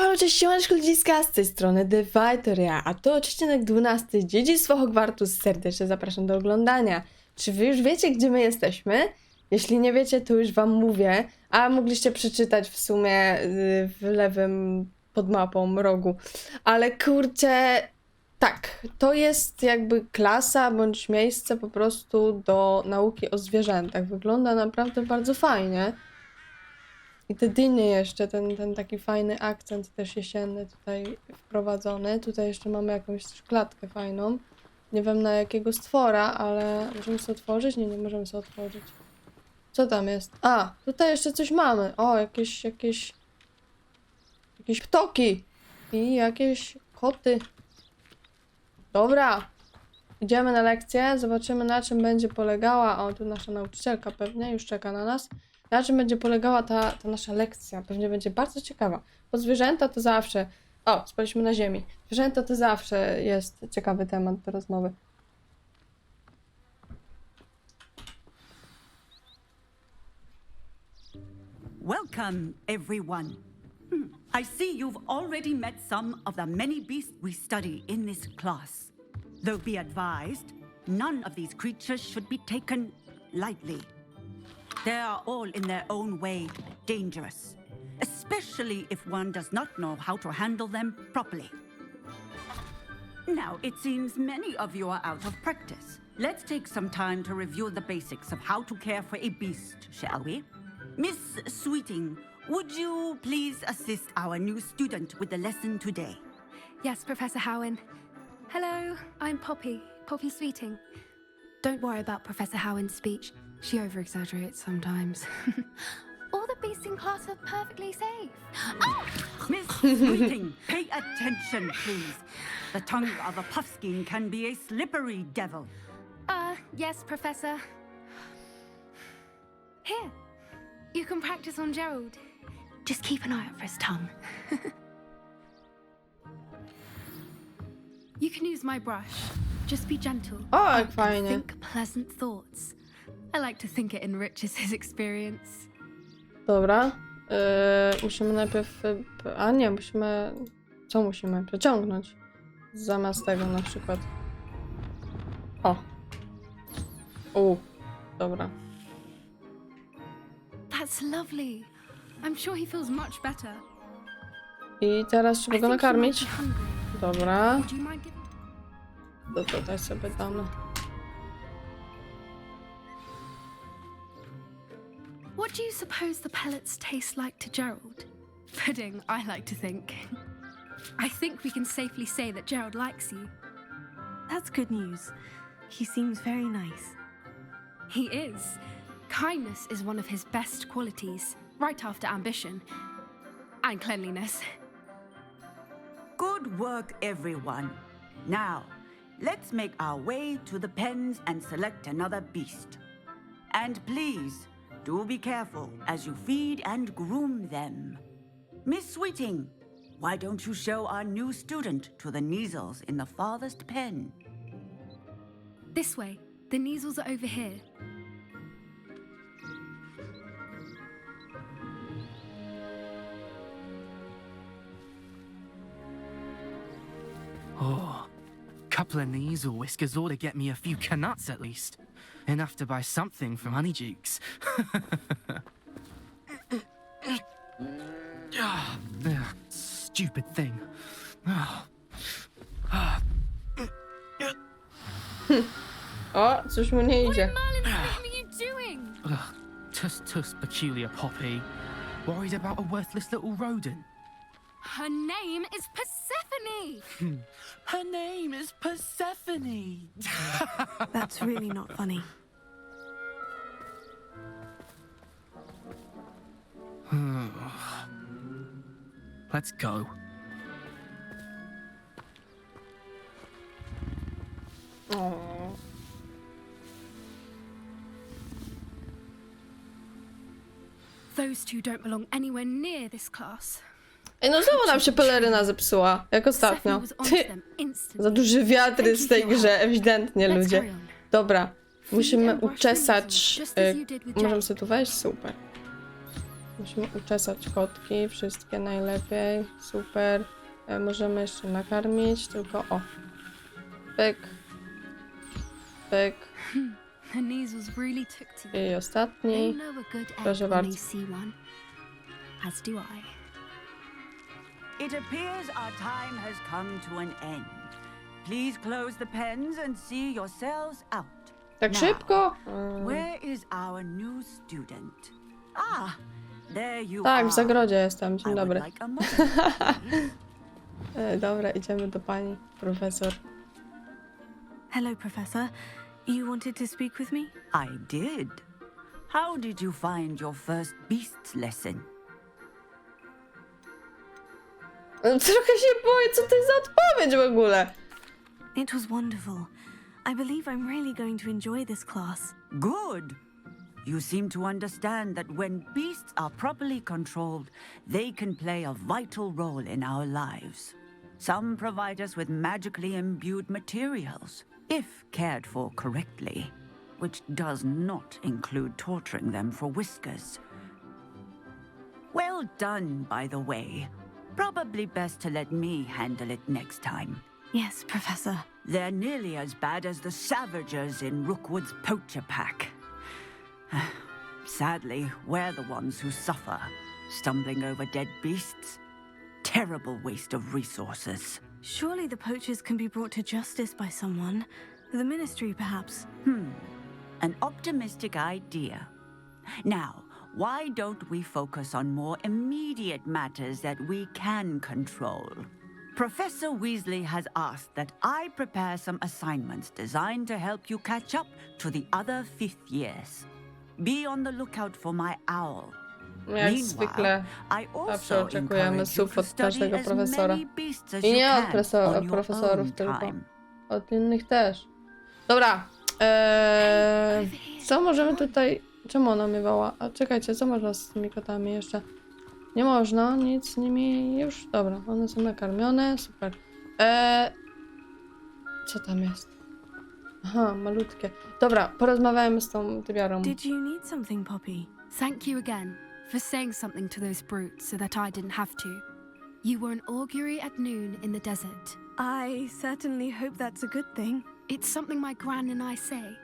Halo, cześć, siemaneczko ludziska, z tej strony TheVitoRia, a to odcinek 12, Dziedzictwo Hogwartu. Serdecznie zapraszam do oglądania. Czy wy już wiecie, gdzie my jesteśmy? Jeśli nie wiecie, to już wam mówię, a mogliście przeczytać w sumie w lewym pod mapą rogu. Ale kurczę, tak, to jest jakby klasa bądź miejsce po prostu do nauki o zwierzętach. Wygląda naprawdę bardzo fajnie. I te dynie jeszcze, ten taki fajny akcent też jesienny tutaj wprowadzony. Tutaj jeszcze mamy jakąś też klatkę fajną. Nie wiem na jakiego stwora, ale możemy sobie otworzyć? Nie, nie możemy sobie otworzyć. Co tam jest? A, tutaj jeszcze coś mamy. O, jakieś ptoki. I jakieś koty. Dobra. Idziemy na lekcję, zobaczymy na czym będzie polegała. O, tu nasza nauczycielka pewnie już czeka na nas. Na czym będzie polegała ta nasza lekcja? Pewnie będzie bardzo ciekawa. Bo zwierzęta to zawsze... O, spaliśmy na ziemi. Zwierzęta to zawsze jest ciekawy temat do rozmowy. Welcome, everyone. I see you've already met some of the many beasts we study in this class. Though be advised, none of these creatures should be taken lightly. They are all in their own way dangerous, especially if one does not know how to handle them properly. Now, it seems many of you are out of practice. Let's take some time to review the basics of how to care for a beast, shall we? Miss Sweeting, would you please assist our new student with the lesson today? Yes, Professor Howen. Hello, I'm Poppy Sweeting. Don't worry about Professor Howen's speech. She over-exaggerates sometimes. All the beasts in class are perfectly safe. Oh! Miss Sweeting, pay attention, please. The tongue of a puffskein can be a slippery devil. Yes, Professor. Here, you can practice on Gerald. Just keep an eye out for his tongue. You can use my brush. Just be gentle. O, jak fajnie. Think pleasant thoughts. I like to think it enriches his experience. Dobra. Musimy najpierw... A nie, musimy... Co musimy? Przeciągnąć. Zamiast tego na przykład. O. Dobra. That's lovely. I'm sure he feels much better. I teraz trzeba I go think he might nakarmić. be hungry. Dobra. Would you mind giving... To tutaj sobie damy. What do you suppose the pellets taste like to Gerald? Pudding, I like to think. I think we can safely say that Gerald likes you. That's good news. He seems very nice. He is. Kindness is one of his best qualities, right after ambition. And cleanliness. Good work, everyone. Now, let's make our way to the pens and select another beast. And please, do be careful as you feed and groom them. Miss Sweeting, why don't you show our new student to the Neasels in the farthest pen? This way. The Neasels are over here. Oh, couple of Neasel whiskers ought to get me a few canuts at least. Enough to buy something from Honeydukes. Stupid thing. O, coś mu nie idzie. Merlin, what are you doing? Tus, peculiar Poppy. Worried about a worthless little rodent. Her name is Persephone! Her name is Persephone. That's really not funny. Let's go. O. Those two don't belong anywhere near this class. Ej, no znowu nam się peleryna zepsuła, jak ostatnio. Persephone was onto them instantly. Za duży wiatr jest w tej grze, ewidentnie, Let's ludzie. carry on. Dobra, musimy and brush uczesać... the Neasels, just as you did with Możemy Gerald. sobie tu wejść? Super. Musimy uczesać kotki, wszystkie najlepiej. Super. Możemy jeszcze nakarmić, tylko o. Pyk. Pyk. The measles really took to you. I They ostatni. know a good egg Proszę when they bardzo. see one. As do I. It appears our time has come to an end. Please close the pens and see yourselves out. Tak Now, szybko? Where is our new student? Ah, there you Tak, are. w zagrodzie jestem. I Dzień would dobry. like a moment, please. Dobra, idziemy do pani profesor. Hello, Professor. You wanted to speak with me? I did. How did you find your first beasts lesson? Trochę się boję, co to jest za odpowiedź w ogóle? It was wonderful. I believe I'm really going to enjoy this class. Good. You seem to understand that when beasts are properly controlled, they can play a vital role in our lives. Some provide us with magically imbued materials, if cared for correctly, which does not include torturing them for whiskers. Well done, by the way. Probably best to let me handle it next time. Yes, Professor. They're nearly as bad as the Savagers in Rookwood's poacher pack. Sadly, we're the ones who suffer, stumbling over dead beasts. Terrible waste of resources. Surely the poachers can be brought to justice by someone. The Ministry, perhaps. An optimistic idea. Now, why don't we focus on more immediate matters that we can control? Professor Weasley has asked that I prepare some assignments designed to help you catch up to the other fifth years. Be on the lookout for my owl. Jak zwykle I zawsze also oczekujemy encourage you słów to od study każdego as profesora. many beasts as I you nie od can on your profesorów, own tylko time. od innych też. Dobra. Co możemy tutaj... Czemu ona mnie woła? A czekajcie, co można z tymi kotami jeszcze? Nie można, nic z nimi już. Dobra, one są nakarmione, super. Co tam jest? Aha, malutkie. Dobra, porozmawiajmy z tą tybiarą. Did you need something, Poppy? Thank you again for saying something to those brutes so that I didn't have to. You were an augury at noon in the desert. I certainly hope that's a good thing. It's something my gran and I say.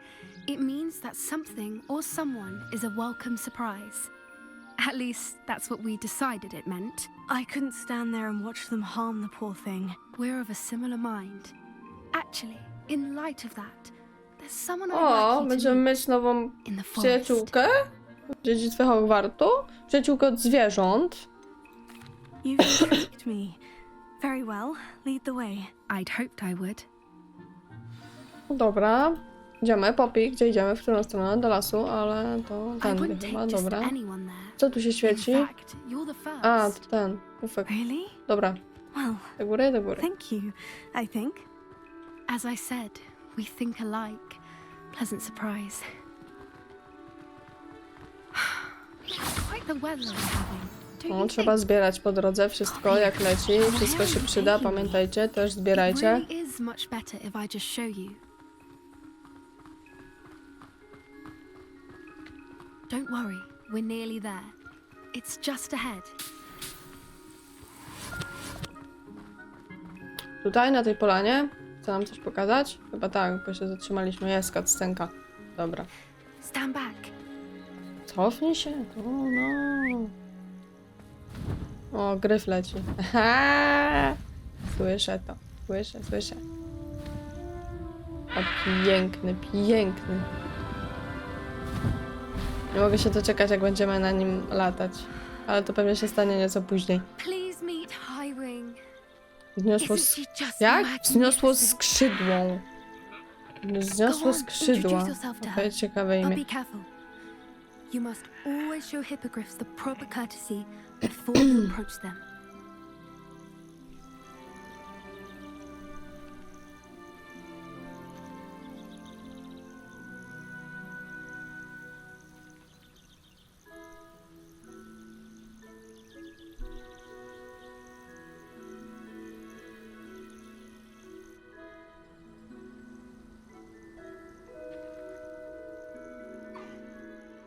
It means that something or someone is a welcome surprise. At least that's what we decided it meant. I couldn't stand there and watch them harm the poor thing. We're of a similar mind. Actually, in light of that, there's someone I'd O, like you to będziemy meet mieć nową in the forest. przyjaciółkę w Dziedzictwie Hogwartu. Przyjaciółkę od zwierząt. You've intrigued me. Very well. Lead the way. I'd hoped I would. Dobra. Idziemy, Poppy, gdzie idziemy? W którą stronę? Do lasu, ale to I tędy wouldn't chyba, take just dobra. anyone there. Co tu się In świeci? fact, you're the first. A, to ten, pufek. Really? Dobra, Well, do góry, do góry. thank you, I think. As I said, we think alike. Pleasant surprise. Quite the weather we're having. Don't No, you trzeba think? zbierać po drodze wszystko jak leci. Wszystko się przyda, pamiętajcie, też It zbierajcie. really is much better if I just show you. Don't worry, we're nearly there. It's just ahead. Tutaj, na tej polanie, chce nam coś pokazać? Chyba tak, bo się zatrzymaliśmy. Jest cutscenka. Dobra. Stand back. Cofnij się. O, no. O, gryf leci. Aha! Słyszę to. Słyszę. O, piękny, piękny. Nie mogę się doczekać, jak będziemy na nim latać. Ale to pewnie się stanie nieco później. Please meet Highwing. Wzniosło Isn't she just Jak? magnificent? Wzniosło skrzydłą. Wzniosło Go on, skrzydła. introduce yourself to Okej, her. ciekawe But imię. be careful. You must always show hippogriffs the proper courtesy before you approach them.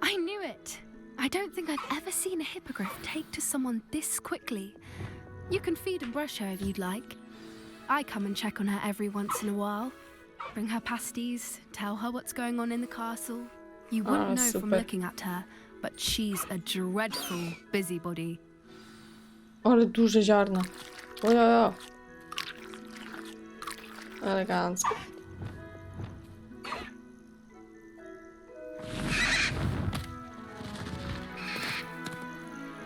I knew it. I don't think I've ever seen a hippogriff take to someone this quickly. You can feed and brush her if you'd like. I come and check on her every once in a while. Bring her pasties, tell her what's going on in the castle. You wouldn't know from super. looking at her, but she's a dreadful busybody. Ale duże ziarna. Ojojo. Elegancko.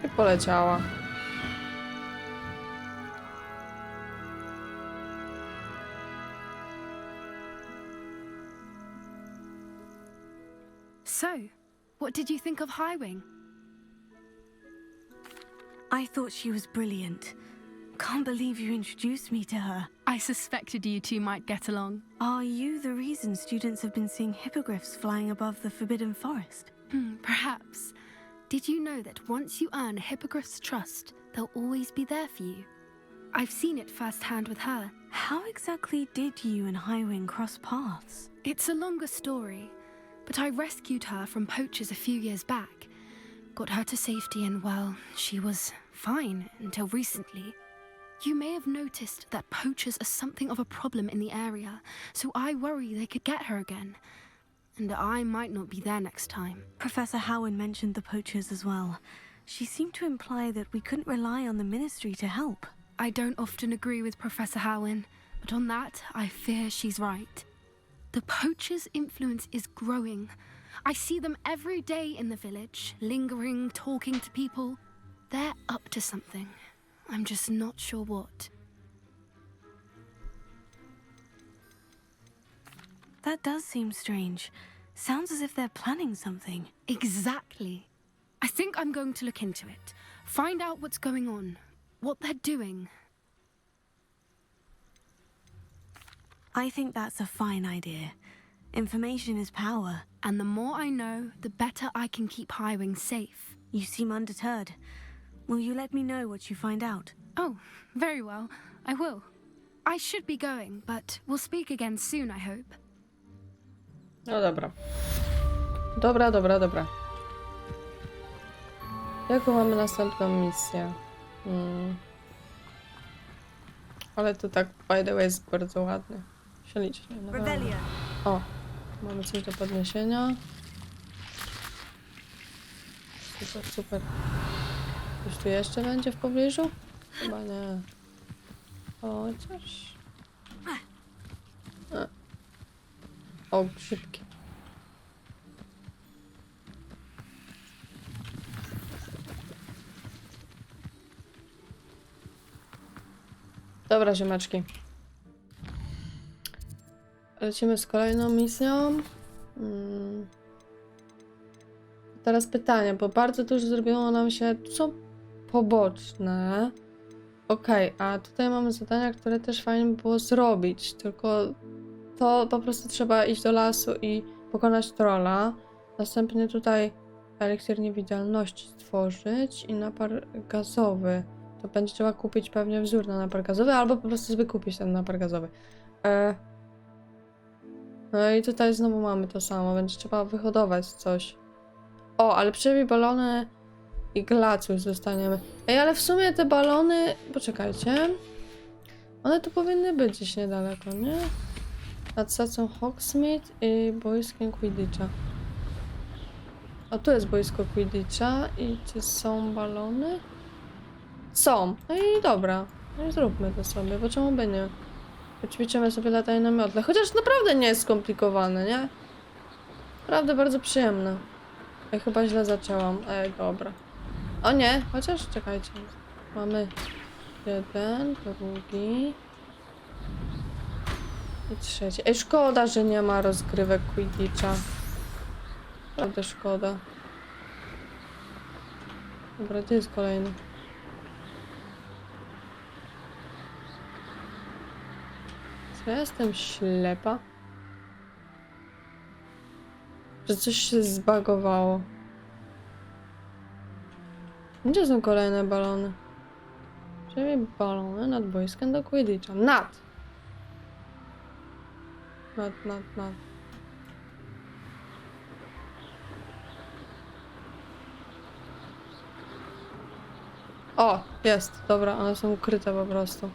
I poleciała. So, what did you think of Highwing? I thought she was brilliant. Can't believe you introduced me to her. I suspected you two might get along. Are you the reason students have been seeing hippogriffs flying above the Forbidden Forest? Perhaps. Did you know that once you earn a hippogriff's trust, they'll always be there for you? I've seen it firsthand with her. How exactly did you and Highwing cross paths? It's a longer story, but I rescued her from poachers a few years back. Got her to safety and, well, she was fine until recently. You may have noticed that poachers are something of a problem in the area, so I worry they could get her again. And I might not be there next time. Professor Howin mentioned the poachers as well. She seemed to imply that we couldn't rely on the ministry to help. I don't often agree with Professor Howin, but on that, I fear she's right. The poachers' influence is growing. I see them every day in the village, lingering, talking to people. They're up to something. I'm just not sure what. That does seem strange. Sounds as if they're planning something. Exactly. I think I'm going to look into it. Find out what's going on, what they're doing. I think that's a fine idea. Information is power. And the more I know, the better I can keep Highwing safe. You seem undeterred. Will you let me know what you find out? Oh, very well. I will. I should be going, but we'll speak again soon, I hope. No dobra. Dobra. Jaką mamy następną misję? Ale to tak, by the way, jest bardzo ładnie. Ślicznie. Rebellion. O, mamy coś do podniesienia. Super. Coś tu jeszcze będzie w pobliżu? Chyba nie. Chociaż... O, szybki. Dobra, ziomeczki. Lecimy z kolejną misją. Teraz pytanie, bo bardzo dużo zrobiło nam się... Tu są poboczne. Okej, a tutaj mamy zadania, które też fajnie by było zrobić, tylko to po prostu trzeba iść do lasu i pokonać trolla. Następnie tutaj eliksir niewidzialności stworzyć i napar gazowy. To będzie trzeba kupić pewnie wzór na napar gazowy, albo po prostu sobie kupić ten napar gazowy. No i tutaj znowu mamy to samo, będzie trzeba wyhodować coś. O, ale przynajmniej balony i glacuś zostaniemy. Ej, ale w sumie te balony... Poczekajcie. One tu powinny być gdzieś niedaleko, nie? Nad stacją Hogsmeade i boiskiem Quidditcha. O, tu jest boisko Quidditcha i czy są balony? Są. No i dobra. No i zróbmy to sobie, bo czemu by nie? Poćwiczymy sobie latanie na miotle. Chociaż naprawdę nie jest skomplikowane, nie? Naprawdę bardzo przyjemne. Ja chyba źle zaczęłam. Ej, dobra. O nie, chociaż czekajcie. Mamy jeden, drugi i trzeci. Ej, szkoda, że nie ma rozgrywek Quidditcha. Naprawdę szkoda. Dobra, gdzie jest kolejny? Co ja jestem ślepa? Że coś się zbagowało. Gdzie są kolejne balony? Przynajmniej balony nad boiskiem do Quidditcha. Nad! O, jest, dobra, one są ukryte po prostu.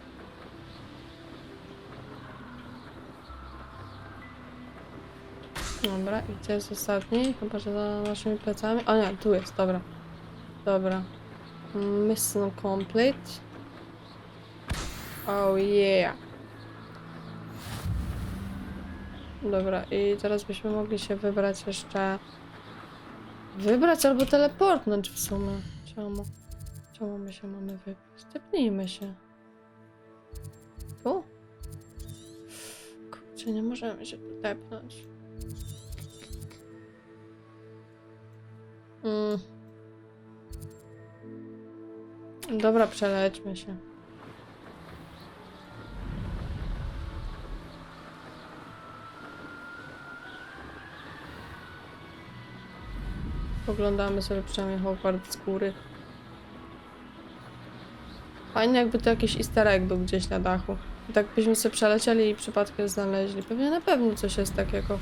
Dobra, i gdzie jest ostatni? Chyba, że za naszymi plecami. O nie, tu jest, dobra. Dobra. Mission complete. Oh yeah. Dobra, i teraz byśmy mogli się wybrać jeszcze... Wybrać albo teleportnąć w sumie. Czemu my się mamy wybrać? Tepnijmy się. Tu? Kurczę, nie możemy się tu tepnąć. Dobra, przelećmy się. Oglądamy sobie przynajmniej Hogwarts z góry. Fajnie, jakby to jakiś easter egg był gdzieś na dachu. I tak byśmy sobie przelecieli i przypadkiem znaleźli. Pewnie na pewno coś jest takiego.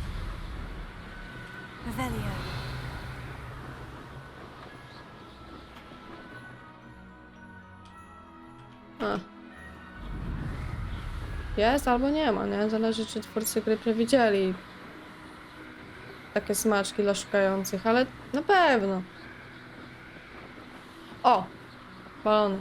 Revelio. A. Jest albo nie ma, nie? Zależy, czy twórcy gry przewidzieli takie smaczki dla szukających, ale na pewno. O! Balony.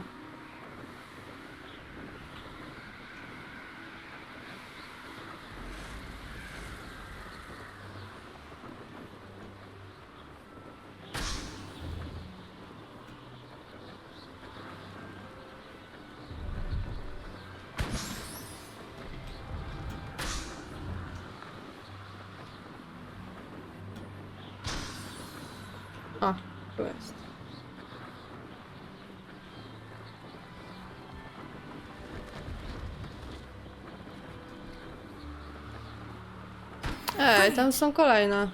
A, tu jest. Ej, tam są kolejne.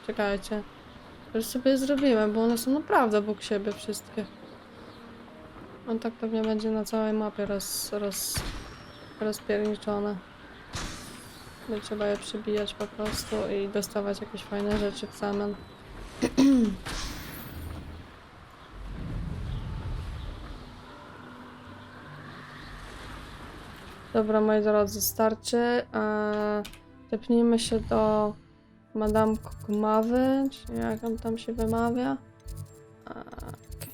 Czekajcie. Już sobie zrobimy, bo one są naprawdę obok siebie wszystkie. On tak pewnie będzie na całej mapie rozpierniczone. Bo trzeba je przybijać po prostu i dostawać jakieś fajne rzeczy w zamian. Dobra, moi drodzy, starczy. Tepnijmy się do Madame Kukumawy, czy jak on tam się wymawia. Okay.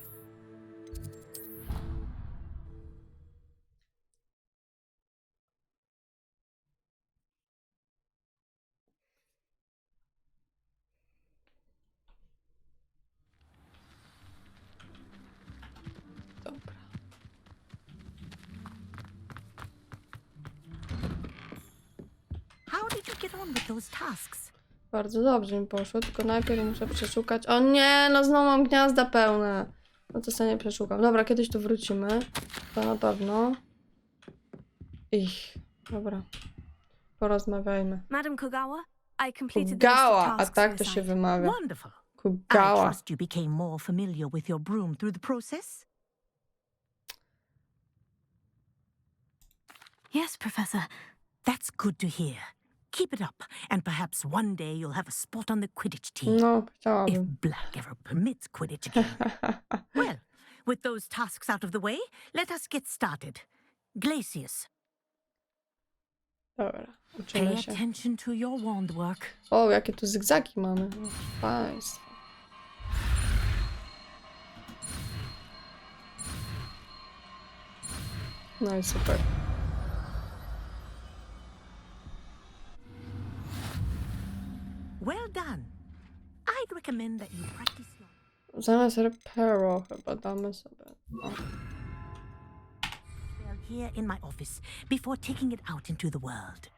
Dobra. How did you get on with those tasks? Bardzo dobrze mi poszło, tylko najpierw muszę przeszukać. O nie, no znowu mam gniazda pełne. No to sobie nie przeszukam. Dobra, kiedyś tu wrócimy. To na pewno. Dobra. Porozmawiajmy. Madam Kogawa, I completed the list of Kugała, a tasks tak you to się assigned. wymawia. Wonderful. I Kugała. trust you became more familiar with your broom through the process? Yes, Professor. That's good to hear. Keep it up, and perhaps one day you'll have a spot on the Quidditch team. No, If chciałabym. Black ever permits Quidditch again. Well, with those tasks out of the way, let us get started. Glacius, Dobra, pay uczymy się. attention to your wand work. O, jakie tu zygzaki mamy. Państwo. No i super. Well done. I'd recommend that you practice your Zamiast reparo chyba damy sobie. O. spell here in my office before taking it out into the world.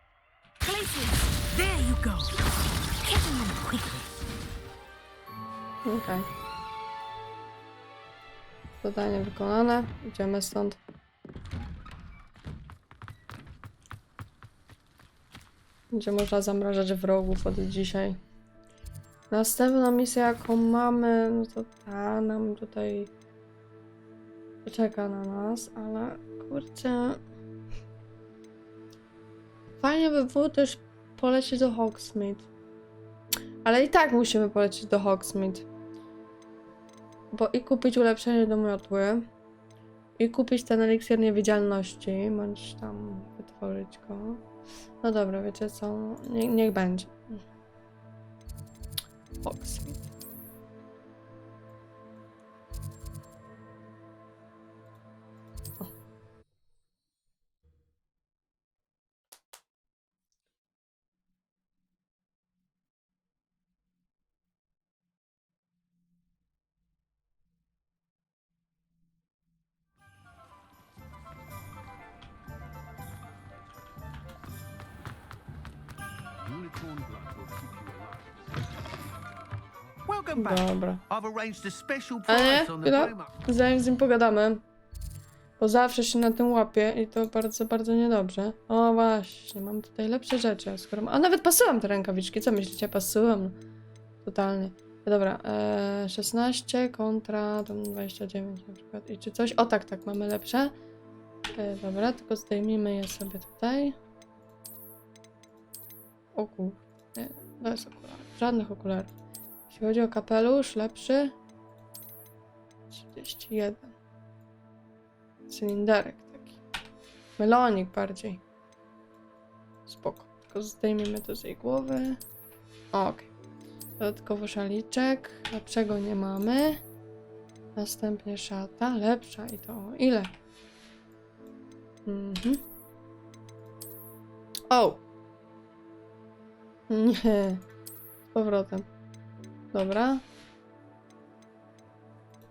Glacius, there you go. Get on quickly. Okej. Zadanie wykonane. Idziemy stąd. Będzie można zamrażać wrogów od dzisiaj. Następna misja, jaką mamy, no to ta nam tutaj czeka na nas, ale kurczę. Fajnie by było też polecieć do Hogsmeade. Ale i tak musimy polecieć do Hogsmeade. Bo i kupić ulepszenie do miotły, I kupić ten eliksir niewidzialności, bądź tam wytworzyć go. No dobra, wiecie co? Niech będzie. Hogsmeade. Welcome back. Dobra. I've arranged a special Ale price on the chwila, broom. zanim z nim pogadamy. Bo zawsze się na tym łapie i to bardzo, bardzo niedobrze. O właśnie, mam tutaj lepsze rzeczy. Skoro... A nawet pasują te rękawiczki, co myślicie? Pasują. Totalnie. Dobra, 16 kontra tam 29 na przykład. I czy coś? O tak, tak, mamy lepsze. Dobra, tylko zdejmijmy je sobie tutaj. O kur... Nie, bez okularów. Żadnych okularów. Jeśli chodzi o kapelusz, lepszy. 31. Cylinderek taki. Melonik bardziej. Spoko. Tylko zdejmiemy to z jej głowy. Okej. Dodatkowo szaliczek. Lepszego nie mamy. Następnie szata. Lepsza i to o ile? O! Nie. Z powrotem. Dobra.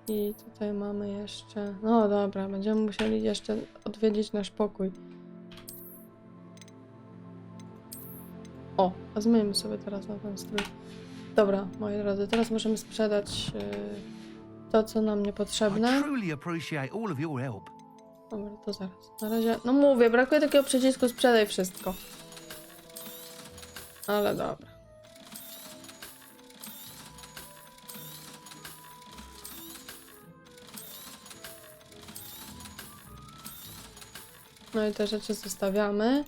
I tutaj mamy jeszcze... No dobra, będziemy musieli jeszcze odwiedzić nasz pokój. O, a zmienimy sobie teraz na ten strój. Dobra, moi drodzy, teraz możemy sprzedać to, co nam I niepotrzebne. truly appreciate all of your help. Dobra, to zaraz. Na razie... No mówię, brakuje takiego przycisku sprzedaj wszystko. Ale dobra. No i te rzeczy zostawiamy.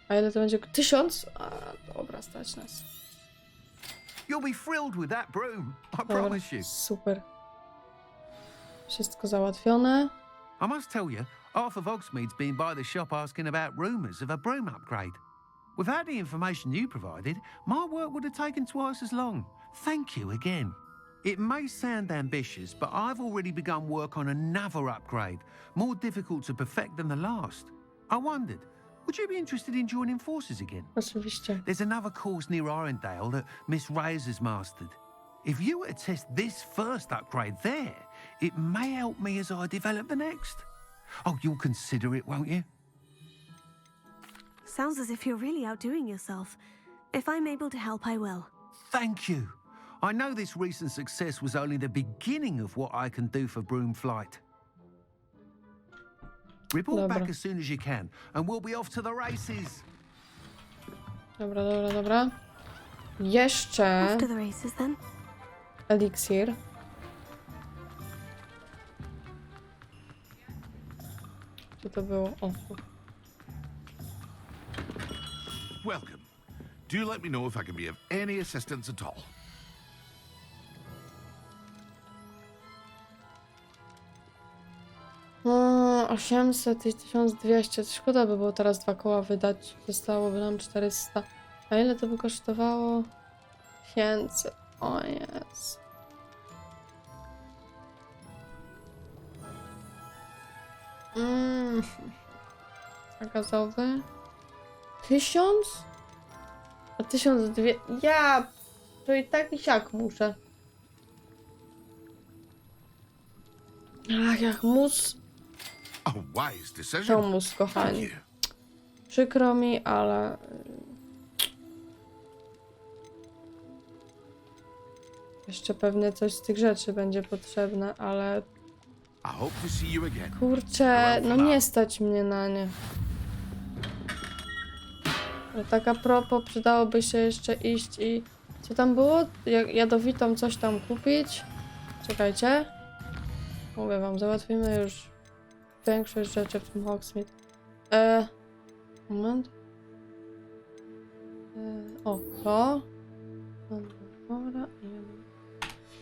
A ile to będzie? 1000? A, dobra, stać nas. You'll be thrilled with that broom, I Dobra, promise you. super. Wszystko załatwione. I must tell you, half of Hogsmeade's been by the shop asking about rumours of a broom upgrade. Without the information you provided, my work would have taken twice as long. Thank you again. It may sound ambitious, but I've already begun work on another upgrade, more difficult to perfect than the last. I wondered, would you be interested in joining forces again? Oczywiście. There's another course near Arendale that Miss Reyes has mastered. If you were to test this first upgrade there, it may help me as I develop the next. Oh, you'll consider it, won't you? Sounds as if you're really outdoing yourself. If I'm able to help, I will. Thank you. I know this recent success was only the beginning of what I can do for broom flight. Report Dobra. back as soon as you can, and we'll be off to the races. Dobra, dobra, dobra. Jeszcze Off to the races then. eliksir. Co to było? O, Welcome. Do let me know if I can be of any assistance at all. o 800 i 1200. Szkoda by było teraz 2 koła wydać. Zostałoby nam 400. A ile to by kosztowało? 500. O jest. A gazowy? 1000? A 1200? Ja! To i tak i siak muszę. Ach, jak mus. A wise To decision. mus, Thank kochani. you. Przykro mi, ale... Jeszcze pewnie coś z tych rzeczy będzie potrzebne, ale... I hope to see you again. Kurczę, no nie stać mnie na nie. Ale tak a propos, przydałoby się jeszcze iść i... Co tam było? Jadowitą coś tam kupić? Czekajcie. Mówię wam, załatwimy już większość rzeczy w tym Hogsmeade. Moment. O, to. Dobra.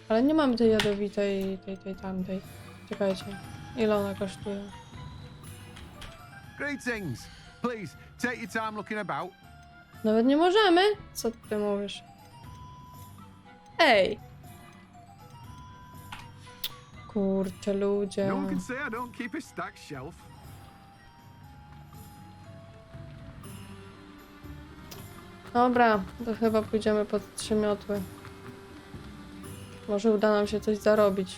Ale nie mamy tej jadowitej, tej tamtej. Czekajcie. Ile ona kosztuje? Greetings. Please, take your time looking about. Nawet nie możemy? Co ty mówisz? Ej! Kurczę, ludzie. No one can say I don't keep a stacked shelf. Dobra, to chyba pójdziemy pod 3 miotły. Może uda nam się coś zarobić.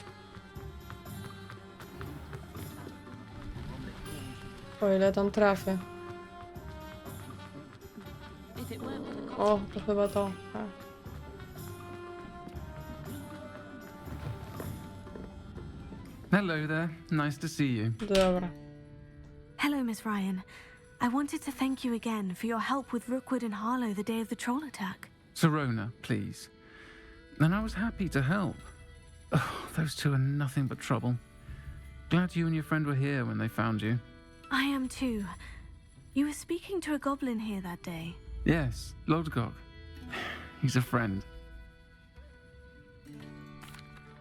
O ile tam trafię. O, to chyba to. Tak. Hello there. Nice to see you. Dobra. Hello, Miss Ryan. I wanted to thank you again for your help with Rookwood and Harlow the day of the troll attack. Sirona, please. And I was happy to help. Oh, those two are nothing but trouble. Glad you and your friend were here when they found you. I am too. You were speaking to a goblin here that day. Yes, Lodgok. He's a friend.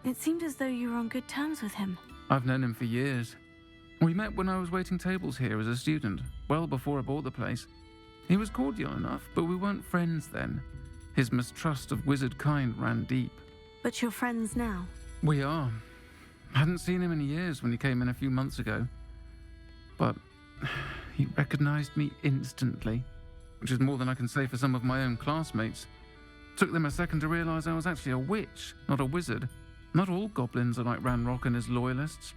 It seemed as though you were on good terms with him. I've known him for years. We met when I was waiting tables here as a student, well before I bought the place. He was cordial enough, but we weren't friends then. His mistrust of wizard kind ran deep. But you're friends now. We are. Hadn't seen him in years when he came in a few months ago. But he recognized me instantly, which is more than I can say for some of my own classmates. Took them a second to realize I was actually a witch, not a wizard. Not all goblins are like Ranrock and his loyalists.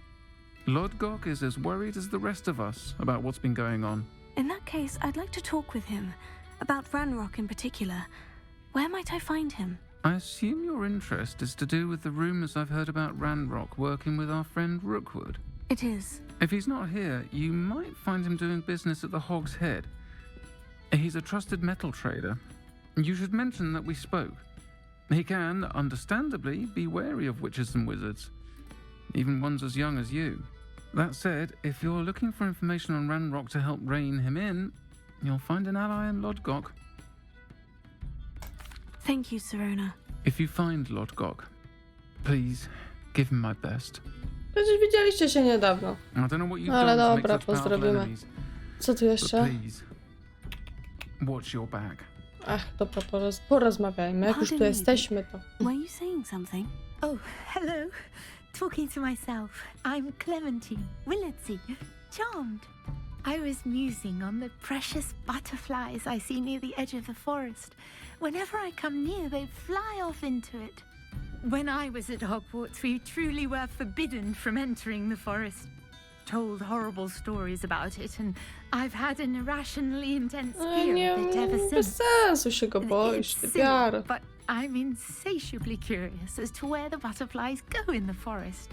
Lodgok is as worried as the rest of us about what's been going on. In that case, I'd like to talk with him. About Ranrock in particular. Where might I find him? I assume your interest is to do with the rumors I've heard about Ranrock working with our friend Rookwood. It is. If he's not here, you might find him doing business at the Hog's Head. He's a trusted metal trader. You should mention that we spoke. He can, understandably, be wary of witches and wizards, even ones as young as you. That said, if you're looking for information on Ranrock to help rein him in, you'll find an ally in Lodgok. Thank you, Sirona. If you find Lodgok, please give him my best. Przecież widzieliście się niedawno. I don't know what you've Ale done to make dobra, such powerful pozdrowimy. enemies, Co tu but jeszcze? please, watch your back. Ach, dobra, porozmawiajmy. Jak już tu Pardon me, jesteśmy, to... Were you saying something? Oh, hello. Talking to myself. I'm Clementine, Willardsey, charmed. I was musing on the precious butterflies I see near the edge of the forest. Whenever I come near, they fly off into it. When I was at Hogwarts, we truly were forbidden from entering the forest. Told horrible stories about it, and I've had an irrationally intense fear Nie, of it ever bez since. sensu się go boisz, It's ty silly, piaro. but I'm insatiably curious as to where the butterflies go in the forest.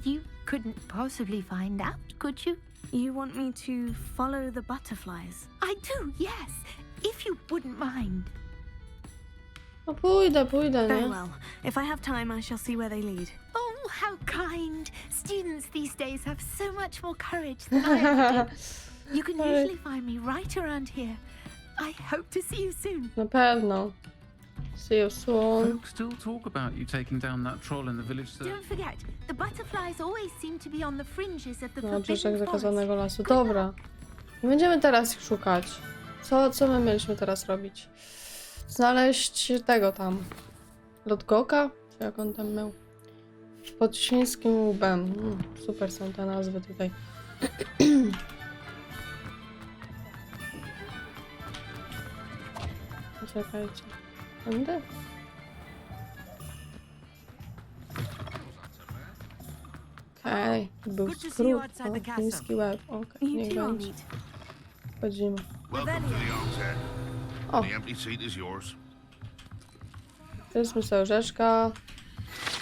You couldn't possibly find out, could you? You want me to follow the butterflies? I do, yes, if you wouldn't mind. No pójdę, Very nie? well. If I have time, I shall see where they lead. Oh, how kind! Students these days have so much more courage than I ever did. You can usually find me right around here. I hope to see you soon. Na pewno. See you soon. Folks still talk about you taking down that troll in the village, sir. Don't forget, the butterflies always seem to be on the fringes of the Na forbidden brzeg forest. zakazanego lasu. Dobra. Nie będziemy teraz ich szukać. Co my mieliśmy teraz robić? Znaleźć tego tam. Lodgoka? Czy jak on tam miał? Pod świńskim łbem. Super są te nazwy tutaj. Czekajcie. Tędy? Okej, był Good to see you skrót. outside the O, castle. chiński łeb. Okej, You niech two will będzie. meet. Wchodzimy. Welcome to the onset. O, The empty seat is yours. bierzmy sobie łyżeczka.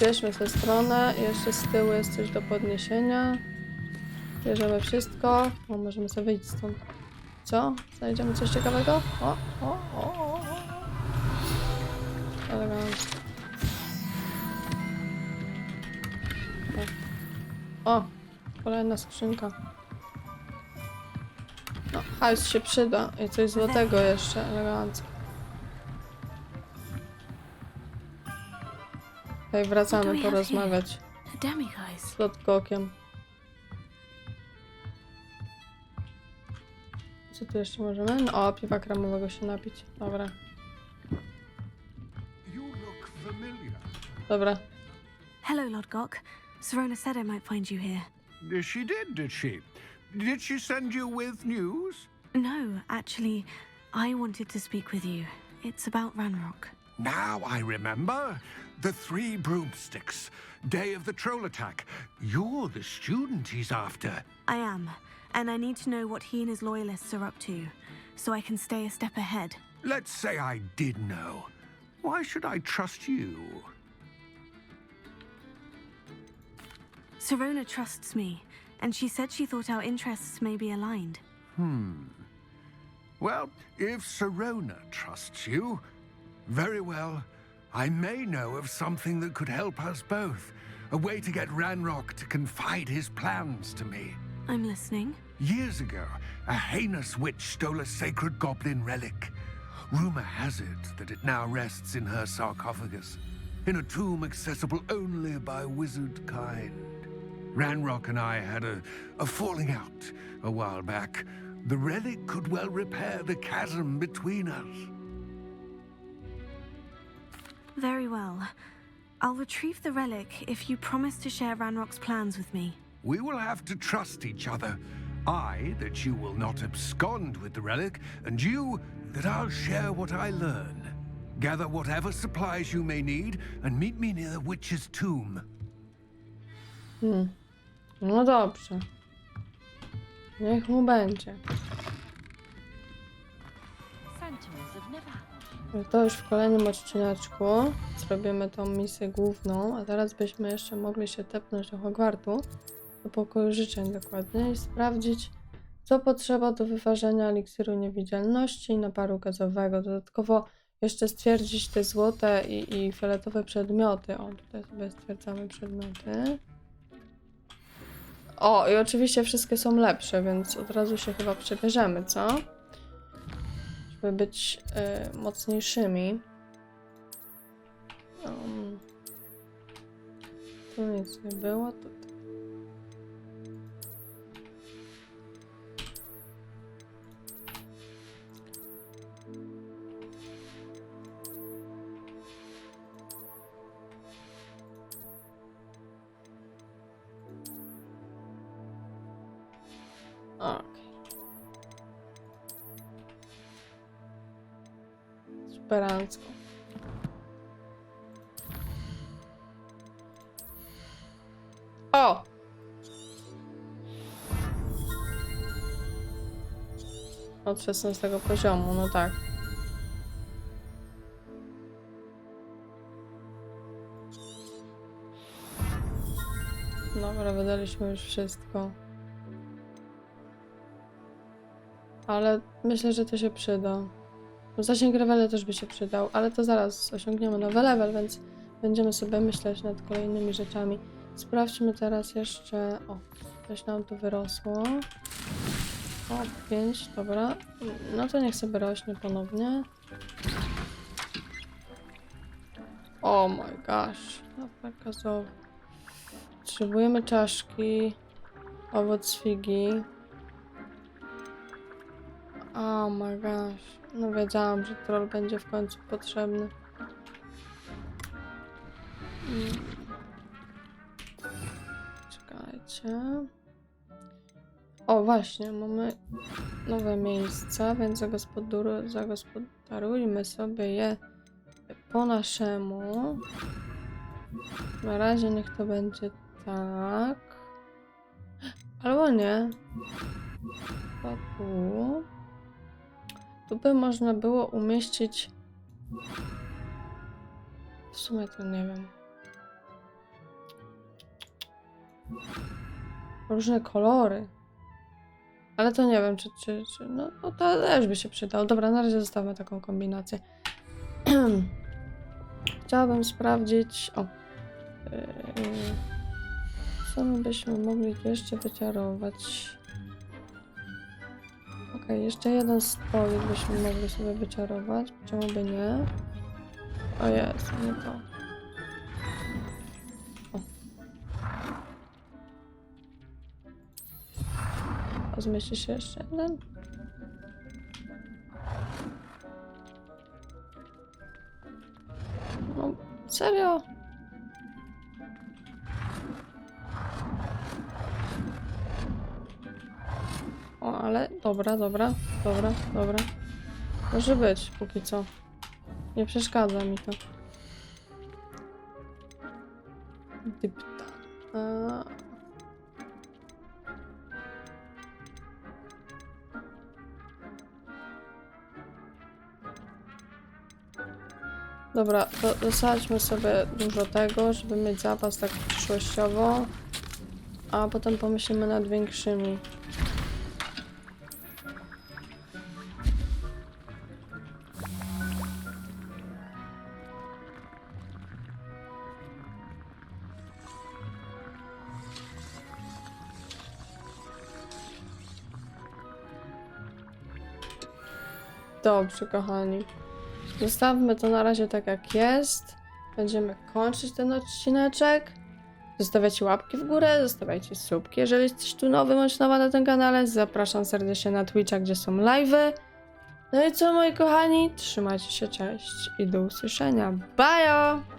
Bierzmy sobie stronę. Jeszcze z tyłu jest coś do podniesienia. Bierzemy wszystko. O, możemy sobie wyjść stąd. Co? Znajdziemy coś ciekawego? O. Elegancko. O, kolejna skrzynka. No, hajs się przyda. I coś złotego jeszcze, elegancko. Okej, wracamy porozmawiać A demiguise. z Lodgokiem. Co tu jeszcze możemy? No, o, piwa kremowego się napić. Dobra. You look familiar. Dobra. Hello, Lodgok. Serona said I might find you here. She did, did she? Did she send you with news? No, actually, I wanted to speak with you. It's about Ranrock. Now I remember. The 3 broomsticks. Day of the troll attack. You're the student he's after. I am, and I need to know what he and his loyalists are up to, so I can stay a step ahead. Let's say I did know. Why should I trust you? Serona trusts me, and she said she thought our interests may be aligned. Well, if Serona trusts you, very well. I may know of something that could help us both. A way to get Ranrock to confide his plans to me. I'm listening. Years ago, a heinous witch stole a sacred goblin relic. Rumor has it that it now rests in her sarcophagus, in a tomb accessible only by wizard kind. Ranrock and I had a falling out a while back. The relic could well repair the chasm between us. Very well. I'll retrieve the relic if you promise to share Ranrock's plans with me. We will have to trust each other. I, that you will not abscond with the relic, and you, that I'll share what I learn. Gather whatever supplies you may need, and meet me near the witch's tomb. No dobrze. Niech mu będzie. To już w kolejnym odcineczku zrobimy tą misję główną, a teraz byśmy jeszcze mogli się tepnąć do Hogwartu, do pokoju życzeń dokładnie i sprawdzić, co potrzeba do wyważenia eliksiru niewidzialności i naparu gazowego. Dodatkowo jeszcze stwierdzić te złote i fioletowe przedmioty. O, tutaj sobie stwierdzamy przedmioty. O, i oczywiście wszystkie są lepsze, więc od razu się chyba przebierzemy, co? Żeby być mocniejszymi. Tu nic nie było. Okej. Superancko. O! Od 16 poziomu, no tak. Dobra, wydaliśmy już wszystko. Ale myślę, że to się przyda. Zasięg rewele też by się przydał, ale to zaraz osiągniemy nowy level, więc będziemy sobie myśleć nad kolejnymi rzeczami. Sprawdźmy teraz jeszcze... O, coś nam tu wyrosło. O, 5, dobra. No to niech sobie rośnie ponownie. Oh my gosh. Napar gazowy. Potrzebujemy czaszki. Owoc figi. Oh my gosh. No wiedziałam, że troll będzie w końcu potrzebny. Czekajcie. O właśnie, mamy nowe miejsca, więc zagospodarujmy sobie je po naszemu. Na razie niech to będzie tak. Albo nie. Chyba tu. Tu by można było umieścić... W sumie to nie wiem. Różne kolory. Ale to nie wiem, czy no to też by się przydało. Dobra, na razie zostawmy taką kombinację. Chciałabym sprawdzić... O. Co my byśmy mogli tu jeszcze wyczarować? Okej, jeszcze jeden stolik byśmy mogli sobie wyczarować. Czemu by nie? O jest, nie to. O. A zmieści się jeszcze jeden? Serio? O, ale dobra. Może być, póki co. Nie przeszkadza mi to. Dypta. Dobra, to dosadźmy sobie dużo tego, żeby mieć zapas tak przyszłościowo, a potem pomyślimy nad większymi. Dobrze, kochani. Zostawmy to na razie tak jak jest. Będziemy kończyć ten odcineczek. Zostawiajcie łapki w górę, zostawiajcie subki. Jeżeli jesteś tu nowy bądź nowa na tym kanale, zapraszam serdecznie na Twitcha, gdzie są live'y. No i co, moi kochani? Trzymajcie się, cześć i do usłyszenia. Bye!